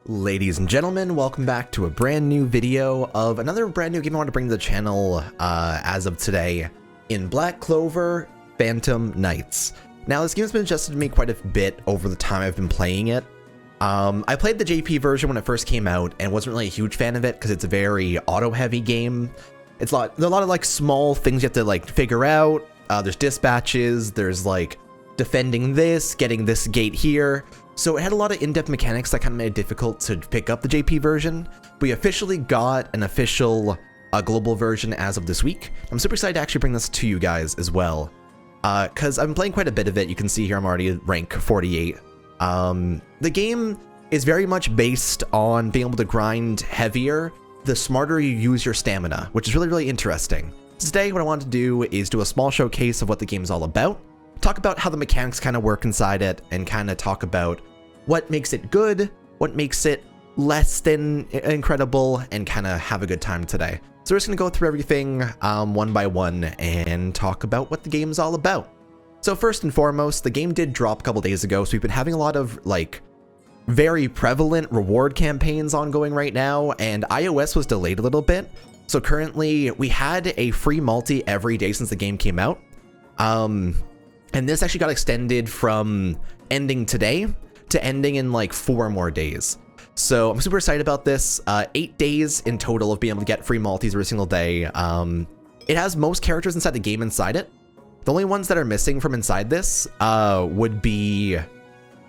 Ladies and gentlemen, welcome back to a brand new video of another brand new game I want to bring to the channel as of today in Black Clover Phantom Knights. Now this game has been adjusted to me quite a bit over the time I've been playing it. I played the JP version when it first came out and wasn't really a huge fan of it because it's a very auto-heavy game. There's a lot of like small things you have to like figure out. There's dispatches, there's like defending this, getting this gate here. So it had a lot of in-depth mechanics that kind of made it difficult to pick up the JP version. We officially got an official global version as of this week. I'm super excited to actually bring this to you guys as well. Because I've been playing quite a bit of it. You can see here I'm already at rank 48. The game is very much based on being able to grind heavier the smarter you use your stamina, which is really, really interesting. Today, what I want to do is do a small showcase of what the game is all about. Talk about how the mechanics kind of work inside it, and kind of talk about what makes it good, what makes it less than incredible, and kind of have a good time today. So we're just going to go through everything one by one and talk about what the game's all about. So first and foremost, the game did drop a couple days ago, so we've been having a lot of like very prevalent reward campaigns ongoing right now, and iOS was delayed a little bit. So currently we had a free multi every day since the game came out. And this actually got extended from ending today to ending in like 4 more days. So I'm super excited about this. 8 days in total of being able to get free multis every single day. It has most characters inside the game inside it. The only ones that are missing from inside this would be,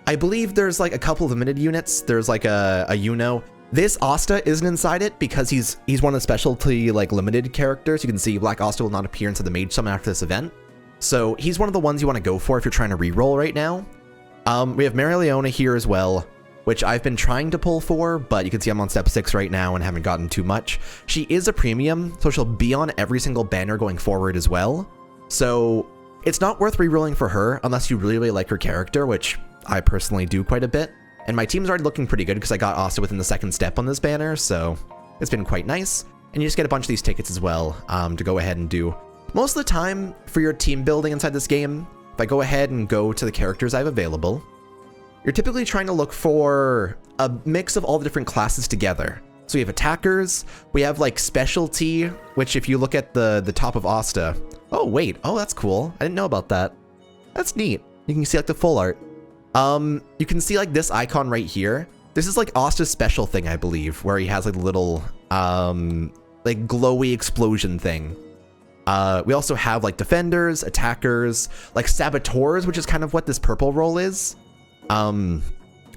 I believe there's like a couple of limited units. There's like a Uno. This Asta isn't inside it because he's one of the specialty like limited characters. You can see Black Asta will not appear into the Mage Summon after this event. So he's one of the ones you want to go for if you're trying to reroll right now. We have Mary Leona here as well, which I've been trying to pull for, but you can see I'm on step 6 right now and haven't gotten too much. She is a premium, so she'll be on every single banner going forward as well. So it's not worth rerolling for her unless you really, really like her character, which I personally do quite a bit. And my team's already looking pretty good because I got Asta within the 2nd step on this banner, so it's been quite nice. And you just get a bunch of these tickets as well to go ahead and do. Most of the time for your team building inside this game, if I go ahead and go to the characters I have available, you're typically trying to look for a mix of all the different classes together. So we have attackers, we have like specialty, which if you look at the top of Asta, oh wait, oh that's cool, I didn't know about that. That's neat. You can see like the full art. You can see like this icon right here. This is like Asta's special thing, I believe, where he has like a little like glowy explosion thing. We also have like defenders, attackers, like saboteurs, which is kind of what this purple role is. And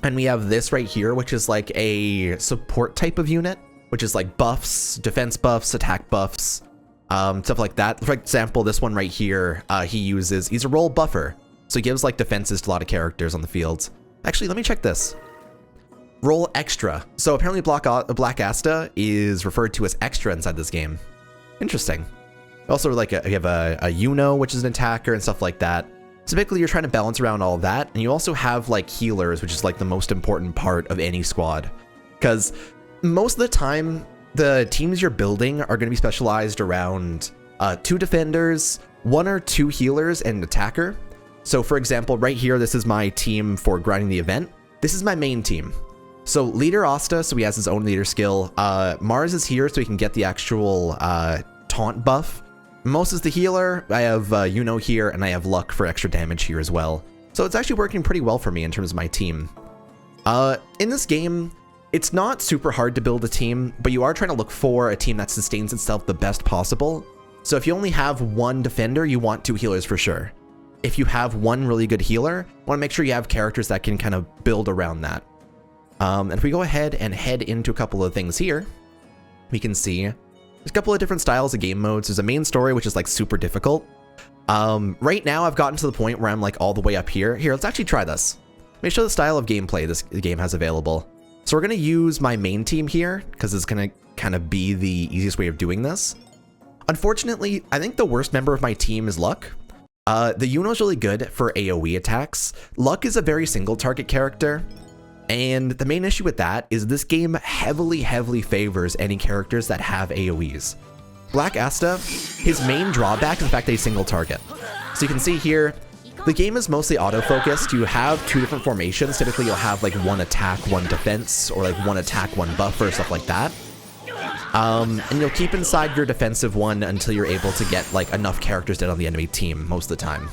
we have this right here, which is like a support type of unit, which is like buffs, defense buffs, attack buffs, stuff like that. For example, this one right here, he's a role buffer. So he gives like defenses to a lot of characters on the field. Actually, let me check this. Role extra. So apparently Black Asta is referred to as extra inside this game. Interesting. Also, like you have a Uno, which is an attacker and stuff like that. Typically, you're trying to balance around all of that, and you also have like healers, which is like the most important part of any squad, because most of the time the teams you're building are going to be specialized around 2 defenders, 1 or 2 healers, and an attacker. So, for example, right here, this is my team for grinding the event. This is my main team. So, leader Asta, so he has his own leader skill. Mars is here, so he can get the actual taunt buff. Most is the healer. I have Uno here, and I have Luck for extra damage here as well. So it's actually working pretty well for me in terms of my team. In this game, it's not super hard to build a team, but you are trying to look for a team that sustains itself the best possible. So if you only have 1 defender, you want 2 healers for sure. If you have 1 really good healer, you want to make sure you have characters that can kind of build around that. And if we go ahead and head into a couple of things here, we can see there's a couple of different styles of game modes. There's a main story, which is like super difficult. Right now, I've gotten to the point where I'm like all the way up here. Here, let's actually try this. Let me show the style of gameplay this game has available. So we're going to use my main team here because it's going to kind of be the easiest way of doing this. Unfortunately, I think the worst member of my team is Luck. The Uno is really good for AoE attacks. Luck is a very single target character. And the main issue with that is this game heavily favors any characters that have AoEs. Black Asta, his main drawback is the fact that he's single target. So you can see here, The game is mostly auto-focused. You have 2 different formations. Typically, you'll have like 1 attack, 1 defense, or like 1 attack, 1 buffer, stuff like that. And you'll keep inside your defensive one until you're able to get like enough characters dead on the enemy team most of the time.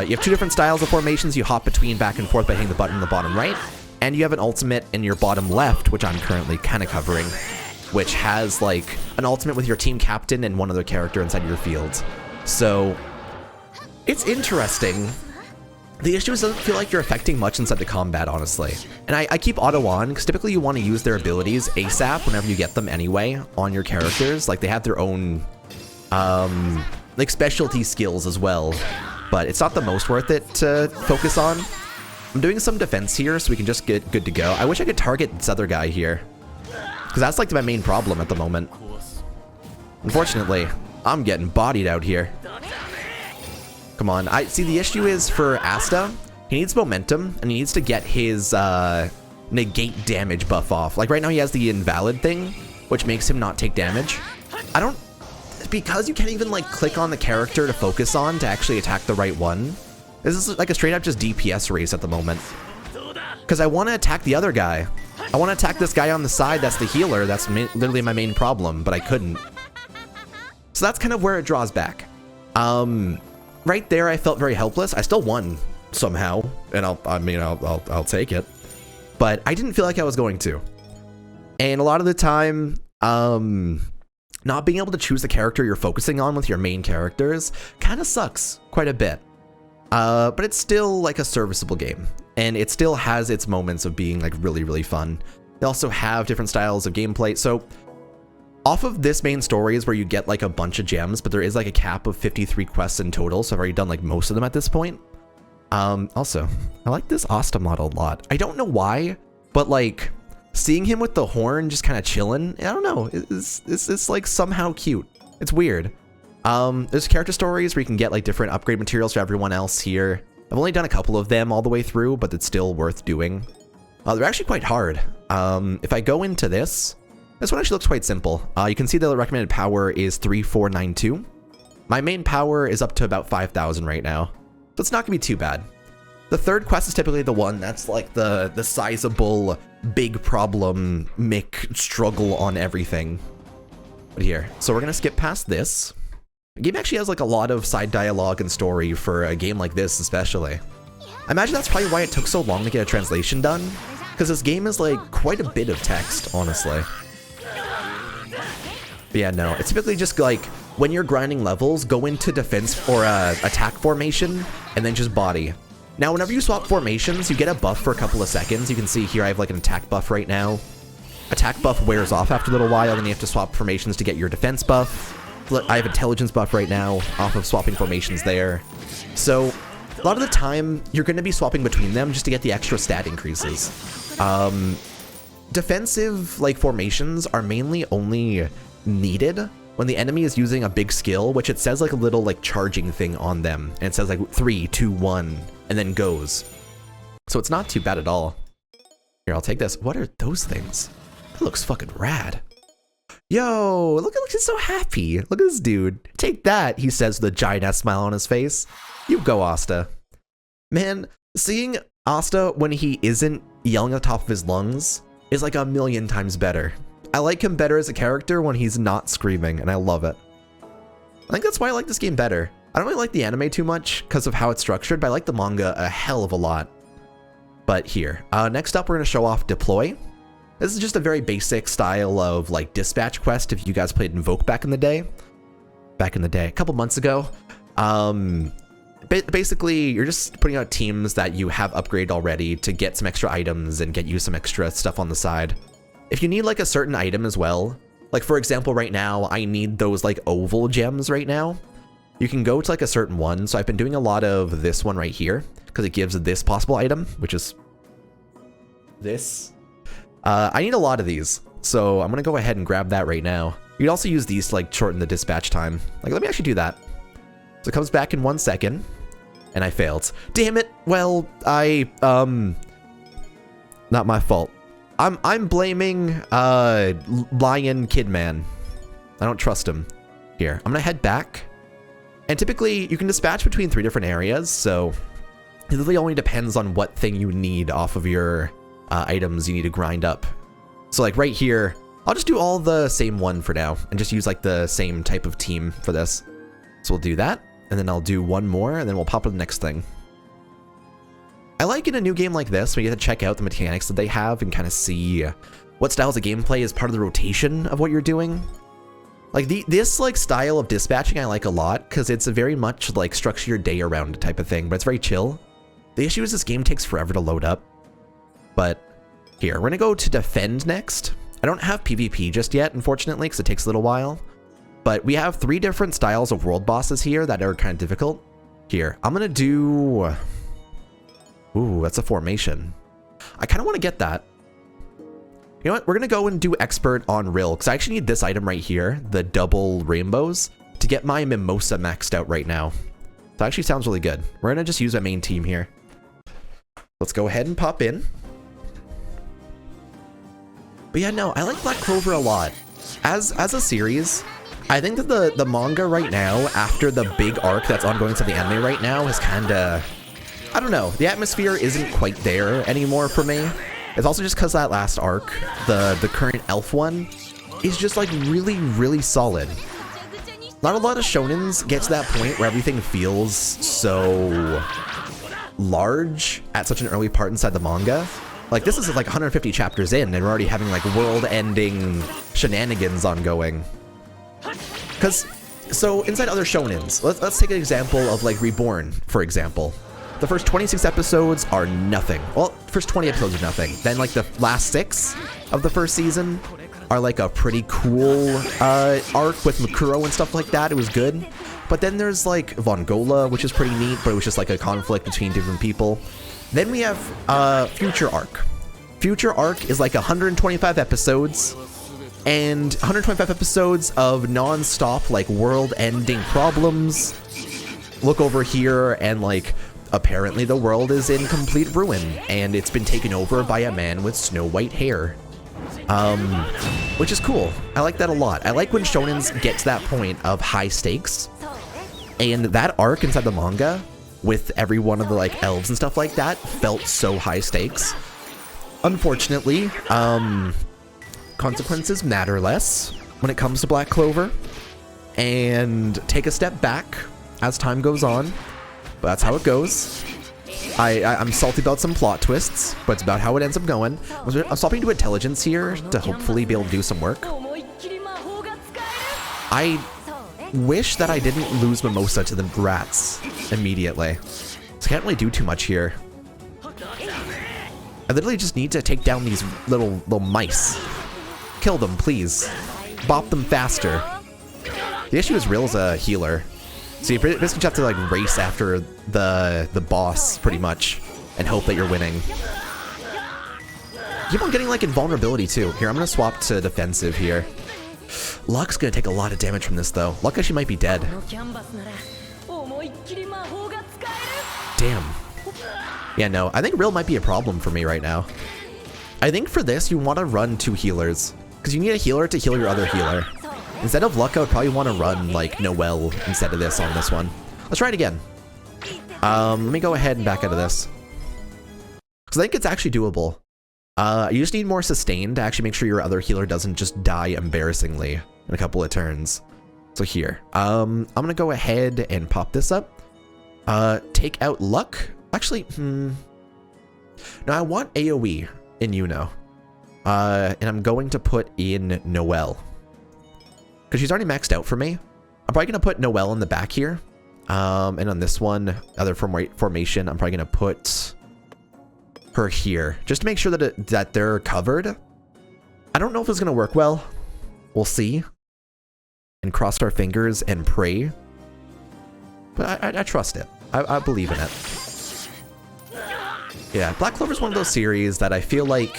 You have 2 different styles of formations. You hop between back and forth by hitting the button in the bottom right, and you have an ultimate in your bottom left, which I'm currently kind of covering, which has like an ultimate with your team captain and 1 other character inside your field. So it's interesting. The issue is it doesn't feel like you're affecting much inside the combat, honestly. And I keep auto on, because typically you want to use their abilities ASAP whenever you get them anyway on your characters. Like, they have their own, like, specialty skills as well. But it's not the most worth it to focus on. I'm doing some defense here, so we can just get good to go. I wish I could target this other guy here, because that's, like, my main problem at the moment. Unfortunately, I'm getting bodied out here. Come on. I see the issue is for Asta, he needs momentum and he needs to get his negate damage buff off. Like right now he has the invalid thing, which makes him not take damage. Because you can't even like click on the character to focus on to actually attack the right one. This is like a straight up just DPS race at the moment. Because I want to attack the other guy. I want to attack this guy on the side that's the healer. That's literally my main problem, but I couldn't. So that's kind of where it draws back. Right there, I felt very helpless. I still won somehow, and I'll take it. But I didn't feel like I was going to. And a lot of the time, not being able to choose the character you're focusing on with your main characters kind of sucks quite a bit. But it's still like a serviceable game, and it still has its moments of being like really, really fun. They also have different styles of gameplay. So off of this main story is where you get like a bunch of gems, but there is like a cap of 53 quests in total, so I've already done like most of them at this point. Also, I like this Asta model a lot. I don't know why, but like seeing him with the horn just kind of chilling, I don't know, it's like somehow cute. It's weird. There's character stories where you can get like different upgrade materials for everyone else here. I've only done a couple of them all the way through, but it's still worth doing. They're actually quite hard. If I go into this one actually looks quite simple. You can see the recommended power is 3492. My main power is up to about 5,000 right now, so it's not gonna be too bad. The third quest is typically the one that's like the sizable, big problem, struggle on everything. But here, so we're gonna skip past this. The game actually has like a lot of side dialogue and story for a game like this, especially. I imagine that's probably why it took so long to get a translation done, because this game is like quite a bit of text, honestly. But yeah, no, it's typically just like when you're grinding levels, go into defense or attack formation and then just body. Now, whenever you swap formations, you get a buff for a couple of seconds. You can see here I have like an attack buff right now. Attack buff wears off after a little while, then you have to swap formations to get your defense buff. I have intelligence buff right now off of swapping formations there. So a lot of the time, you're going to be swapping between them just to get the extra stat increases. Defensive like formations are mainly only needed when the enemy is using a big skill, which it says like a little like charging thing on them, and it says like 3, 2, 1, and then goes. So it's not too bad at all. Here, I'll take this. What are those things? That looks fucking rad. Yo, look, he's so happy. Look at this dude. Take that, he says with a giant ass smile on his face. You go, Asta. Man, seeing Asta when he isn't yelling at the top of his lungs is like a million times better. I like him better as a character when he's not screaming, and I love it. I think that's why I like this game better. I don't really like the anime too much because of how it's structured, but I like the manga a hell of a lot. But here, next up we're going to show off Deploy. This is just a very basic style of like dispatch quest if you guys played Invoke back in the day. A couple months ago. Basically, you're just putting out teams that you have upgraded already to get some extra items and get you some extra stuff on the side. If you need like a certain item as well, like for example, right now, I need those like oval gems right now. You can go to like a certain one. So I've been doing a lot of this one right here because it gives this possible item, which is this. I need a lot of these. So I'm going to go ahead and grab that right now. You can also use these to like shorten the dispatch time. Like, let me actually do that. So it comes back in 1 second and I failed. Damn it. Well, not my fault. I'm blaming Lion Kidman. I don't trust him. Here, I'm gonna head back And typically, you can dispatch between 3 different areas, so it really only depends on what thing you need off of your items you need to grind up. So like right here, I'll just do all the same one for now and just use like the same type of team for this. So we'll do that, and then I'll do one more, and then we'll pop to the next thing. I like in a new game like this, when you get to check out the mechanics that they have and kind of see what styles of gameplay is part of the rotation of what you're doing. Like this like style of dispatching I like a lot, because it's a very much like structure your day around type of thing, but it's very chill. The issue is this game takes forever to load up. But here, we're gonna go to defend next. I don't have PvP just yet, unfortunately, because it takes a little while. But we have 3 different styles of world bosses here that are kind of difficult. Here, I'm gonna do... Ooh, that's a formation. I kind of want to get that. You know what? We're going to go and do expert on Rill, because I actually need this item right here, the double rainbows, to get my Mimosa maxed out right now. That actually sounds really good. We're going to just use my main team here. Let's go ahead and pop in. But yeah, no, I like Black Clover a lot. As a series, I think that the manga right now, after the big arc that's ongoing to the anime right now, is kind of... I don't know. The atmosphere isn't quite there anymore for me. It's also just because that last arc, the current elf one, is just like really, really solid. Not a lot of shonens get to that point where everything feels so large at such an early part inside the manga. Like this is like 150 chapters in and we're already having like world-ending shenanigans ongoing. Because, so inside other shonens, let's take an example of like Reborn, for example. The first 26 episodes are nothing. Well, first 20 episodes are nothing. Then like the last 6 of the first season are like a pretty cool arc with Makuro and stuff like that. It was good. But then there's like Vongola, which is pretty neat, but it was just like a conflict between different people. Then we have Future Arc. Future Arc is like 125 episodes. And 125 episodes of non-stop like world-ending problems. Look over here and like... Apparently the world is in complete ruin, and it's been taken over by a man with snow white hair. Which is cool. I like that a lot. I like when shonens get to that point of high stakes. And that arc inside the manga, with every one of the like elves and stuff like that, felt so high stakes. Unfortunately, consequences matter less when it comes to Black Clover. And take a step back as time goes on. But that's how it goes. I'm salty about some plot twists, but it's about how it ends up going. I'm swapping to intelligence here to hopefully be able to do some work. I wish that I didn't lose Mimosa to the rats immediately. So I can't really do too much here. I literally just need to take down these little mice. Kill them, please. Bop them faster. The issue is Rill's a healer. So you basically just have to like race after the boss pretty much and hope that you're winning. Keep on getting like invulnerability too. Here, I'm gonna swap to defensive here. Luck's gonna take a lot of damage from this though. Luck actually might be dead. Damn. Yeah, no, I think Rill might be a problem for me right now. I think for this, you want to run 2 healers. Because you need a healer to heal your other healer. Instead of Luck, I would probably want to run, like, Noelle instead of this on this one. Let's try it again. Let me go ahead and back out of this. Because I think it's actually doable. You just need more sustain to actually make sure your other healer doesn't just die embarrassingly in a couple of turns. So here, I'm going to go ahead and pop this up. Take out Luck. Actually, no, I want AoE in Yuno. And I'm going to put in Noelle. Because she's already maxed out for me. I'm probably going to put Noelle in the back here. And on this one, other formation, I'm probably going to put her here. Just to make sure that they're covered. I don't know if it's going to work well. We'll see. And cross our fingers and pray. But I trust it. I believe in it. Yeah, Black Clover is one of those series that I feel like...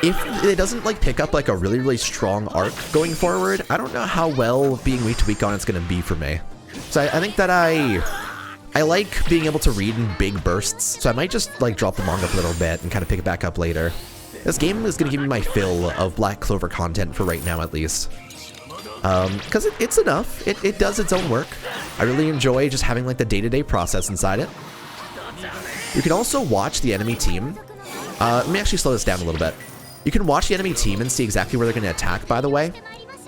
if it doesn't like pick up like a really, really strong arc going forward, I don't know how well being week to week on it's going to be for me. So I think that I like being able to read in big bursts. So I might just like drop the manga up a little bit and kind of pick it back up later. This game is going to give me my fill of Black Clover content for right now, at least. because it's enough. It does its own work. I really enjoy just having like the day-to-day process inside it. You can also watch the enemy team. Let me actually slow this down a little bit. You can watch the enemy team and see exactly where they're going to attack, by the way.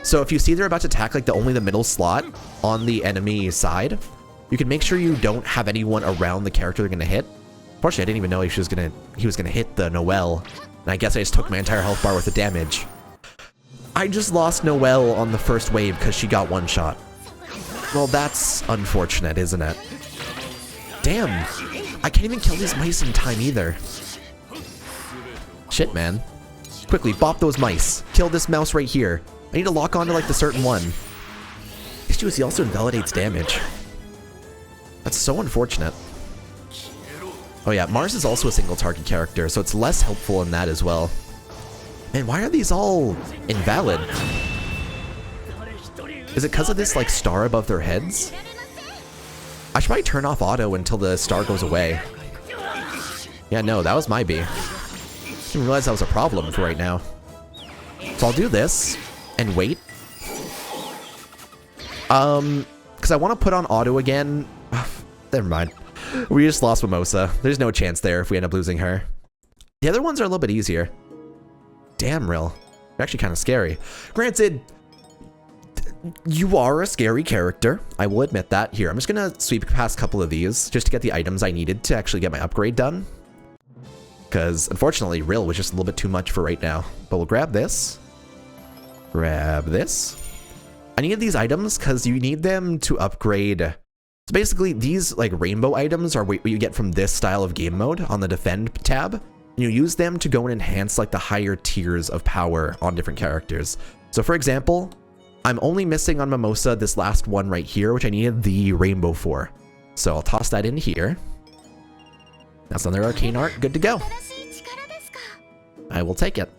So if you see they're about to attack like only the middle slot on the enemy side, you can make sure you don't have anyone around the character they're going to hit. Unfortunately, I didn't even know he was gonna hit the Noelle. And I guess I just took my entire health bar worth of damage. I just lost Noelle on the first wave because she got one shot. Well, that's unfortunate, isn't it? Damn, I can't even kill these mice in time either. Shit, man. Quickly, bop those mice. Kill this mouse right here. I need to lock onto like the certain one. The issue is he also invalidates damage. That's so unfortunate. Oh yeah, Mars is also a single target character, so it's less helpful in that as well. Man, why are these all invalid? Is it because of this like star above their heads? I should probably turn off auto until the star goes away. Yeah, no, that was my B. Didn't realize that was a problem for right now. So I'll do this and wait. Because I want to put on auto again. Never mind. We just lost Mimosa. There's no chance there if we end up losing her. The other ones are a little bit easier. Damn, Real. They're actually kind of scary. Granted, you are a scary character. I will admit that. Here, I'm just going to sweep past a couple of these just to get the items I needed to actually get my upgrade done. Because, unfortunately, Real was just a little bit too much for right now. But we'll grab this. Grab this. I needed these items because you need them to upgrade. So basically, these like rainbow items are what you get from this style of game mode on the defend tab. And you use them to go and enhance like the higher tiers of power on different characters. So for example, I'm only missing on Mimosa this last one right here, which I needed the rainbow for. So I'll toss that in here. That's another arcane art. Good to go. I will take it.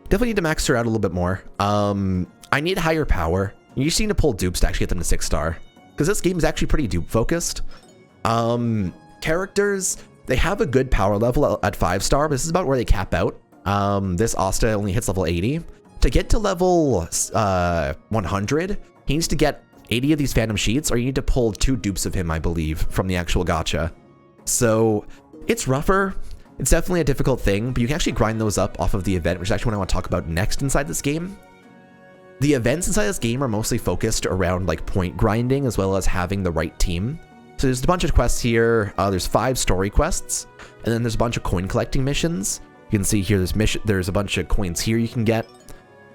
Definitely need to max her out a little bit more. I need higher power. You just need to pull dupes to actually get them to 6-star. Because this game is actually pretty dupe focused. Characters, they have a good power level at 5-star, but this is about where they cap out. This Asta only hits level 80. To get to level 100, he needs to get 80 of these Phantom Sheets, or you need to pull 2 dupes of him, I believe, from the actual gacha. So it's rougher. It's definitely a difficult thing, but you can actually grind those up off of the event, which is actually what I want to talk about next inside this game. The events inside this game are mostly focused around like point grinding as well as having the right team. So there's a bunch of quests here. There's 5 story quests, and then there's a bunch of coin collecting missions. You can see here there's a bunch of coins here you can get.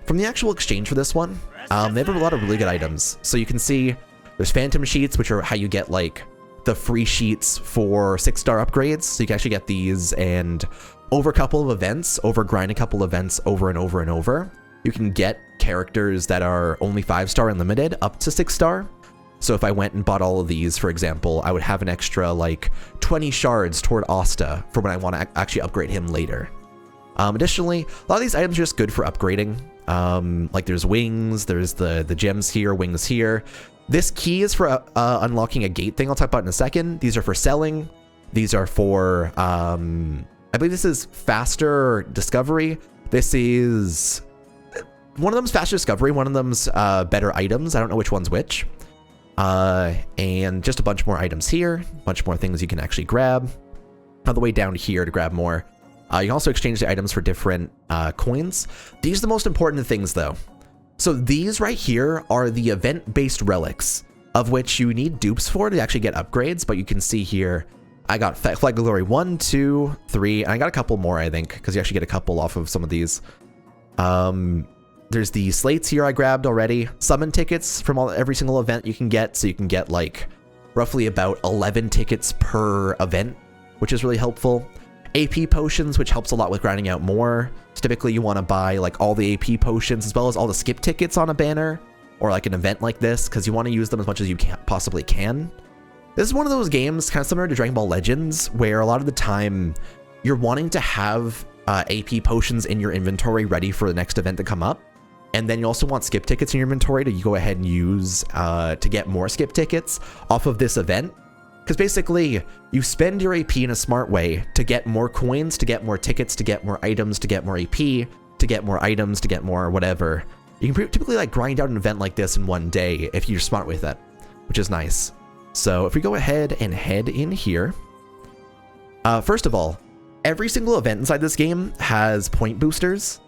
From the actual exchange for this one, they have a lot of really good items. So you can see there's Phantom Sheets, which are how you get like the free sheets for 6-star upgrades. So you can actually get these, and over a couple of events, grind a couple events over and over and over, you can get characters that are only 5-star and limited up to 6-star. So if I went and bought all of these, for example, I would have an extra like 20 shards toward Asta for when I want to actually upgrade him later. Additionally, a lot of these items are just good for upgrading. Like there's wings, there's the gems here, wings here. This key is for unlocking a gate thing I'll talk about in a second. These are for selling. These are for, I believe this is faster discovery. This is, one of them's faster discovery, one of them's better items. I don't know which one's which. And just a bunch more items here, a bunch more things you can actually grab. All the way down here to grab more. You can also exchange the items for different coins. These are the most important things though. So these right here are the event-based relics, of which you need dupes for to actually get upgrades, but you can see here, I got Flag of Glory 1, 2, 3, and I got a couple more, I think, because you actually get a couple off of some of these. There's the slates here I grabbed already. Summon tickets from every single event you can get, so you can get like roughly about 11 tickets per event, which is really helpful. AP potions, which helps a lot with grinding out more. So typically you want to buy like all the AP potions as well as all the skip tickets on a banner or like an event like this, because you want to use them as much as you possibly can. This is one of those games kind of similar to Dragon Ball Legends where a lot of the time you're wanting to have AP potions in your inventory ready for the next event to come up. And then you also want skip tickets in your inventory to go ahead and use to get more skip tickets off of this event. Because basically, you spend your AP in a smart way to get more coins, to get more tickets, to get more items, to get more AP, to get more items, to get more whatever. You can typically like grind out an event like this in one day if you're smart with it, which is nice. So if we go ahead and head in here, first of all, every single event inside this game has point boosters.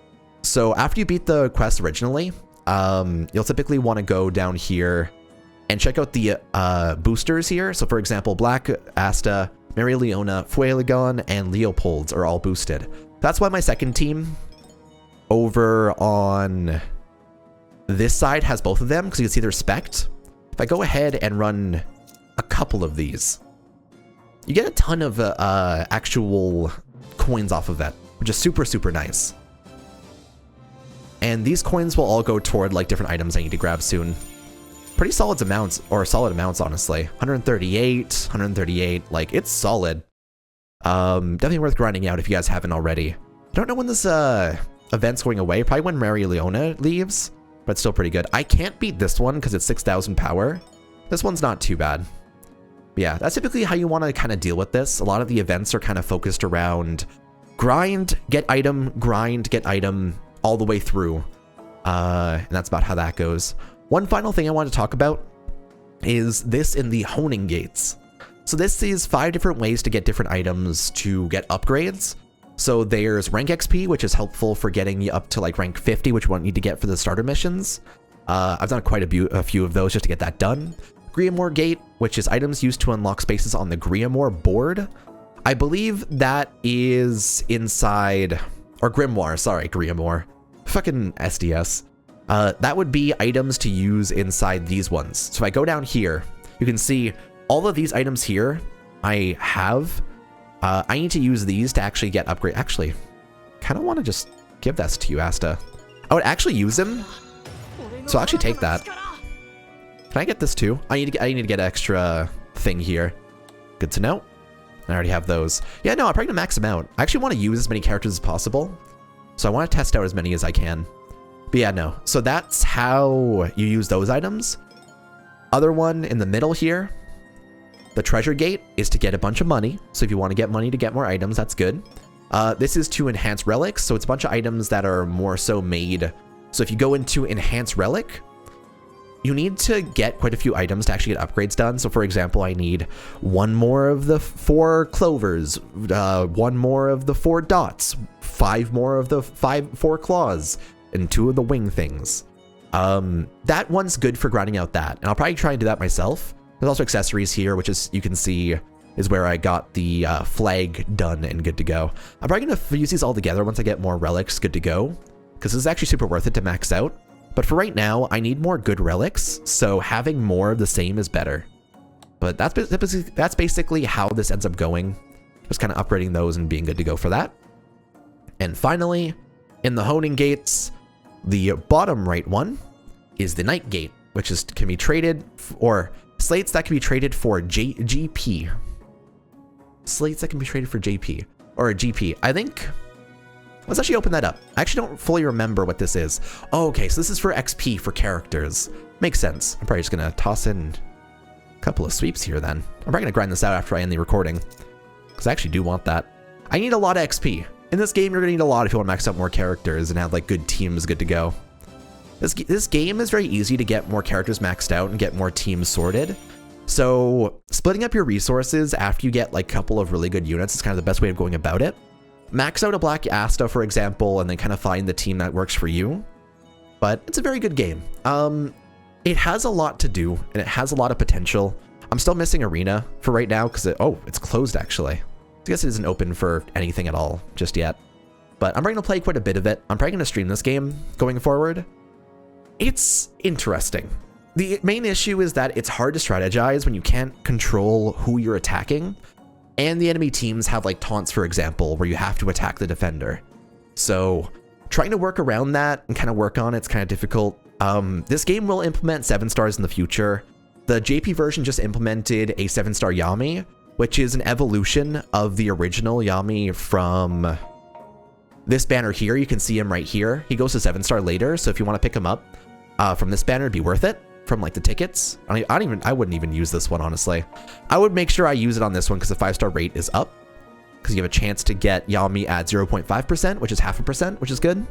So after you beat the quest originally, you'll typically want to go down here and check out the boosters here. So for example, Black Asta, Mary Leona, Fuegon, and Leopold's are all boosted. That's why my second team over on this side has both of them, because you can see they're spec'd. If I go ahead and run a couple of these, you get a ton of actual coins off of that, which is super, super nice. And these coins will all go toward like different items I need to grab soon. Pretty solid amounts, honestly. 138, 138, like it's solid. Definitely worth grinding out if you guys haven't already. I don't know when this event's going away, probably when Mary Leona leaves, but still pretty good. I can't beat this one because it's 6,000 power. This one's not too bad. But yeah, that's typically how you want to kind of deal with this. A lot of the events are kind of focused around grind, get item, all the way through. And that's about how that goes. One final thing I want to talk about is this in the honing gates. So this is 5 different ways to get different items to get upgrades. So there's rank XP, which is helpful for getting you up to like rank 50, which you won't need to get for the starter missions. I've done quite a few of those just to get that done. Grimoire Gate, which is items used to unlock spaces on the Grimoire board. I believe that is inside, or Grimoire, sorry, Grimoire. Fucking SDS. That would be items to use inside these ones. So if I go down here, you can see all of these items here I have. I need to use these to actually get upgrade. Actually, kind of want to just give this to you, Asta. I would actually use them. So I'll actually take that. Can I get this too? I need to get extra thing here. Good to know. I already have those. Yeah, no, I'm probably gonna max them out. I actually want to use as many characters as possible. So I want to test out as many as I can. But yeah, no. So that's how you use those items. Other one in the middle here. The treasure gate is to get a bunch of money. So if you want to get money to get more items, that's good. This is to enhance relics. So it's a bunch of items that are more so made. So if you go into enhance relic, you need to get quite a few items to actually get upgrades done. So for example, I need 1 more of the 4 clovers, 1 more of the 4 dots, 5 more of the 4 claws, and 2 of the wing things. That one's good for grinding out that. And I'll probably try and do that myself. There's also accessories here, which is, you can see, is where I got the flag done and good to go. I'm probably going to use these all together once I get more relics good to go, because this is actually super worth it to max out. But for right now, I need more good relics, so having more of the same is better. But that's basically how this ends up going. Just kind of upgrading those and being good to go for that. And finally, in the honing gates, the bottom right one is the night gate, which can be traded, or slates that can be traded for GP. Slates that can be traded for JP, or a GP. I think, let's actually open that up. I actually don't fully remember what this is. Oh, okay, so this is for XP for characters. Makes sense. I'm probably just gonna toss in a couple of sweeps here then. I'm probably gonna grind this out after I end the recording, because I actually do want that. I need a lot of XP. In this game, you're gonna need a lot if you want to max out more characters and have like good teams good to go. This game is very easy to get more characters maxed out and get more teams sorted. So splitting up your resources after you get like a couple of really good units is kind of the best way of going about it. Max out a Black Asta, for example, and then kind of find the team that works for you. But it's a very good game. It has a lot to do, and it has a lot of potential. I'm still missing Arena for right now because it's closed actually. I guess it isn't open for anything at all just yet. But I'm probably going to play quite a bit of it. I'm probably going to stream this game going forward. It's interesting. The main issue is that it's hard to strategize when you can't control who you're attacking. And the enemy teams have like taunts, for example, where you have to attack the defender. So trying to work around that and kind of work on it's kind of difficult. This game will implement 7 stars in the future. The JP version just implemented a 7-star Yami, which is an evolution of the original Yami from this banner here. You can see him right here. He goes to 7-star later, so if you want to pick him up from this banner, it'd be worth it. From like the tickets, I wouldn't even use this one, honestly. I would make sure I use it on this one because the 5-star rate is up, because you have a chance to get Yami at 0.5%, which is 0.5%, which is good.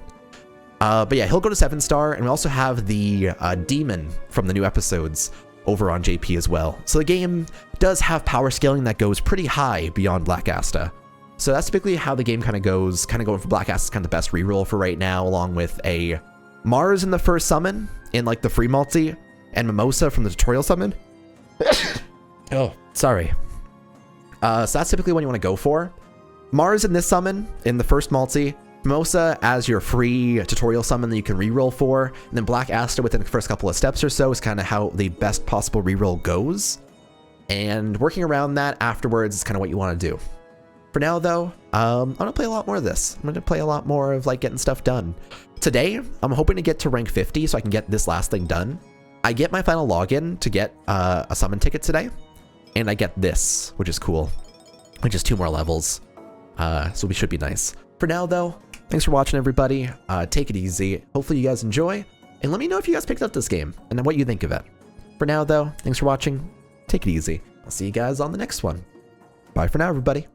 But yeah, he'll go to 7-star, and we also have the demon from the new episodes over on JP as well. So the game does have power scaling that goes pretty high beyond Black Asta. So that's typically how the game kind of goes. Kind of going for Black Asta is kind of the best reroll for right now, along with a Mars in the first summon in like the free multi, and Mimosa from the tutorial summon. Oh, sorry. So that's typically what you want to go for. Mars in this summon in the first multi, Mimosa as your free tutorial summon that you can reroll for, and then Black Asta within the first couple of steps or so is kind of how the best possible reroll goes. And working around that afterwards is kind of what you want to do. For now, though, I'm going to play a lot more of this. I'm going to play a lot more of like getting stuff done. Today, I'm hoping to get to rank 50 so I can get this last thing done. I get my final login to get a summon ticket today, and I get this, which is cool, which is 2 more levels. So we should be nice. For now, though, thanks for watching, everybody. Take it easy. Hopefully you guys enjoy, and let me know if you guys picked up this game and then what you think of it. For now, though, thanks for watching. Take it easy. I'll see you guys on the next one. Bye for now, everybody.